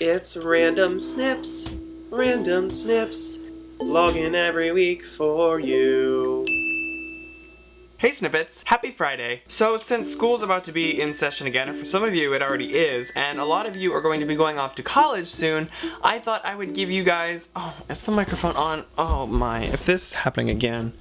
It's Random Snips, vlogging every week for you. Hey Snippets! Happy Friday! So since school's about to be in session again, or for some of you it already is, and a lot of you are going to be going off to college soon, I thought I would give you guys... Oh, is the microphone on? Oh my, if this is happening again.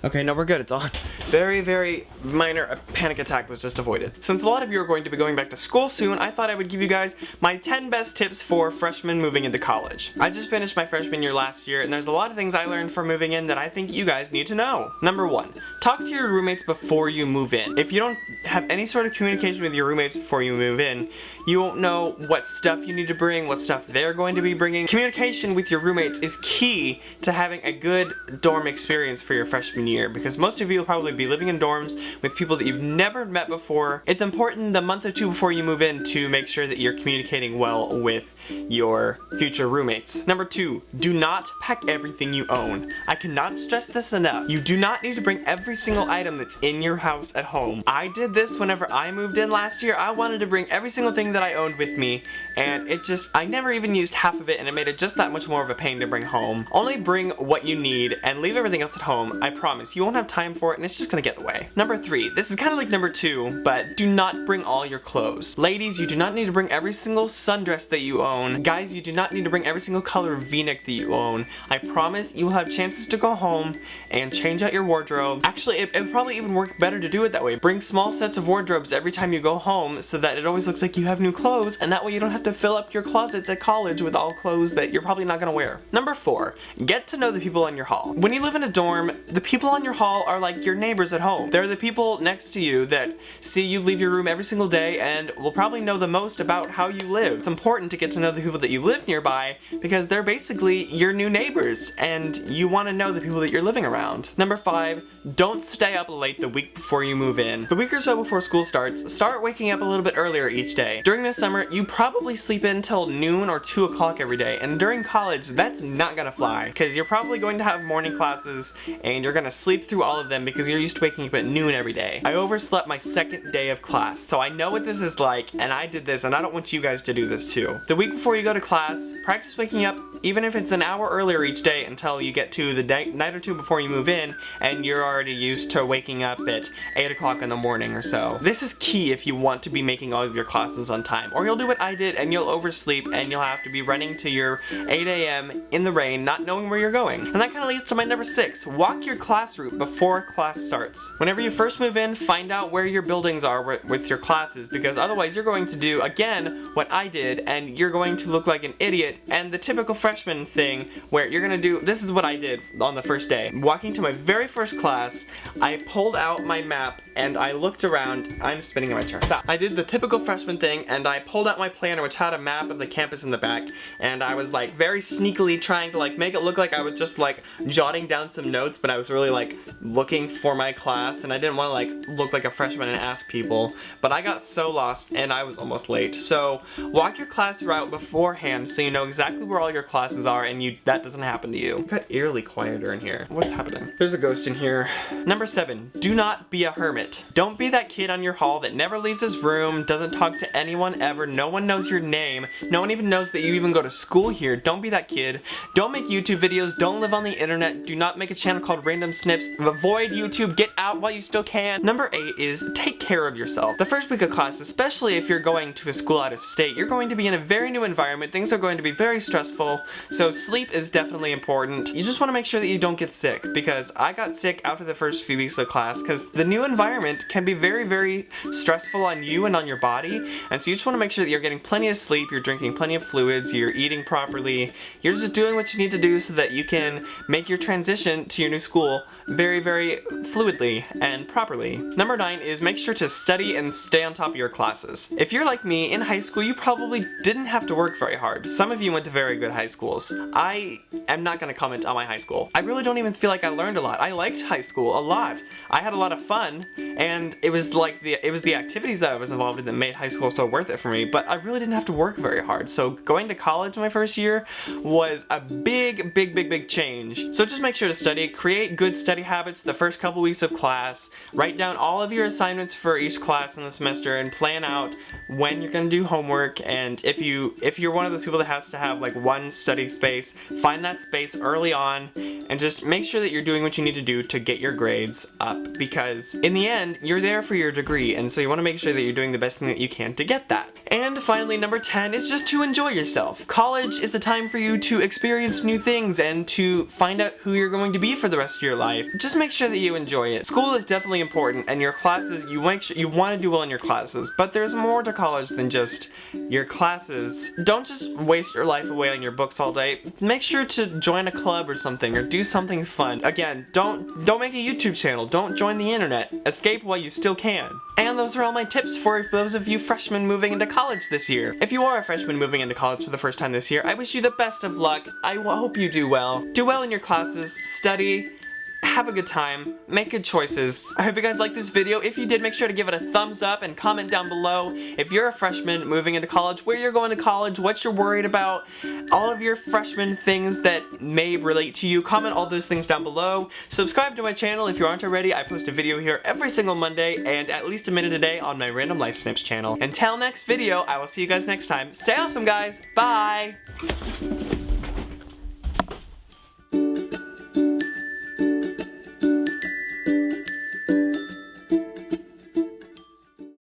Okay, no, we're good, it's on. Very minor panic attack was just avoided. Since a lot of you are going to be going back to school soon, I thought I would give you guys my 10 best tips for freshmen moving into college. I just finished my freshman year last year, and there's a lot of things I learned from moving in that I think you guys need to know. Number 1, talk to your roommates before you move in. If you don't have any sort of communication with your roommates before you move in, you won't know what stuff you need to bring, what stuff they're going to be bringing. Communication with your roommates is key to having a good dorm experience for your freshman year, because most of you will probably be living in dorms with people that you've never met before. It's important the month or two before you move in to make sure that you're communicating well with your future roommates. Number 2, do not pack everything you own. I cannot stress this enough. You do not need to bring every single item that's in your house at home. I did this whenever I moved in last year. I wanted to bring every single thing that I owned with me, and I never even used half of it, and it made it just that much more of a pain to bring home. Only bring what you need and leave everything else at home. I promise, you won't have time for it and it's just gonna get in the way. Number 3, this is kind of like number 2, but do not bring all your clothes. Ladies, you do not need to bring every single sundress that you own. Guys, you do not need to bring every single color of v-neck that you own. I promise you will have chances to go home and change out your wardrobe. Actually, it would probably even work better to do it that way. Bring small sets of wardrobes every time you go home so that it always looks like you have new clothes, and that way you don't have to fill up your closets at college with all clothes that you're probably not gonna wear. Number 4, get to know the people in your hall. When you live in a dorm, the people in your hall are like your neighbors at home. They're the people next to you that see you leave your room every single day and will probably know the most about how you live. It's important to get to know the people that you live nearby because they're basically your new neighbors and you want to know the people that you're living around. Number 5, don't stay up late the week before you move in. The week or so before school starts, start waking up a little bit earlier each day. During the summer, you probably sleep in till noon or 2 o'clock every day, and during college, that's not gonna fly because you're probably going to have morning classes and you're gonna sleep through all of them because you're used to waking up at noon every day. I overslept my second day of class, so I know what this is like, and I did this, and I don't want you guys to do this too. The week before you go to class, practice waking up even if it's an hour earlier each day until you get to the night or two before you move in and you're already used to waking up at 8 o'clock in the morning or so. This is key if you want to be making all of your classes on time, or you'll do what I did and you'll oversleep and you'll have to be running to your 8 a.m. in the rain not knowing where you're going. And that kind of leads to my number 6, walk your class route before class starts. Whenever you first move in, find out where your buildings are with your classes, because otherwise you're going to do, again, what I did, and you're going to look like an idiot, and the typical freshman thing where you're gonna do, this is what I did on the first day. Walking to my very first class, I pulled out my map and I looked around. I'm spinning in my chair. Stop. I did the typical freshman thing and I pulled out my planner, which had a map of the campus in the back, and I was like very sneakily trying to like make it look like I was just like jotting down some notes, but I was really like looking for my class, and I didn't want to like look like a freshman and ask people, but I got so lost and I was almost late. So walk your class route beforehand so you know exactly where all your classes are and that doesn't happen to you. It got eerily quieter in here. What's happening? There's a ghost in here. Number 7, do not be a hermit. Don't be that kid on your hall that never leaves his room, doesn't talk to anyone ever, no one knows your name, no one even knows that you even go to school here. Don't be that kid. Don't make YouTube videos, don't live on the internet, do not make a channel called Random Snips, avoid YouTube, get out while you still can. Number 8 is take care of yourself. The first week of class, especially if you're going to a school out of state, you're going to be in a very new environment, things are going to be very stressful, so sleep is definitely important. You just want to make sure that you don't get sick, because I got sick after the first few weeks of class because the new environment can be very stressful on you and on your body, and so you just want to make sure that you're getting plenty of sleep, you're drinking plenty of fluids, you're eating properly, you're just doing what you need to do so that you can make your transition to your new school very fluidly and properly. Number 9 is make sure to study and stay on top of your classes. If you're like me, in high school you probably didn't have to work very hard. Some of you went to very good high schools. I am not going to comment on my high school. I really don't even feel like I learned a lot. I liked high school a lot. I had a lot of fun, and it was the activities that I was involved in that made high school so worth it for me, but I really didn't have to work very hard. So going to college my first year was a big change. So just make sure to study, create good study habits the first couple weeks of class. Write down all of your assignments for each class in the semester and plan out when you're going to do homework. And if you're one of those people that has to have like one study space, find that space early on and just make sure that you're doing what you need to do to get your grades up, because in the end you're there for your degree, and so you want to make sure that you're doing the best thing that you can to get that. And finally, number 10 is just to enjoy yourself. College is a time for you to experience new things and to find out who you're going to be for the rest of your life. Just make sure that you enjoy it. School is definitely important, and your classes, you make sure you want to do well in your classes, but there's more to college than just your classes. Don't just waste your life away on your books all day. Make sure to join a club or something, or do something fun. Again, don't make a YouTube channel. Don't join the internet. Escape while you still can. And those are all my tips for those of you freshmen moving into college this year. If you are a freshman moving into college for the first time this year, I wish you the best of luck. I hope you do well. Do well in your classes, study, have a good time, make good choices. I hope you guys liked this video. If you did, make sure to give it a thumbs up and comment down below if you're a freshman moving into college, where you're going to college, what you're worried about, all of your freshman things that may relate to you. Comment all those things down below. Subscribe to my channel if you aren't already. I post a video here every single Monday and at least a minute a day on my Random Life Snips channel. Until next video, I will see you guys next time. Stay awesome, guys. Bye!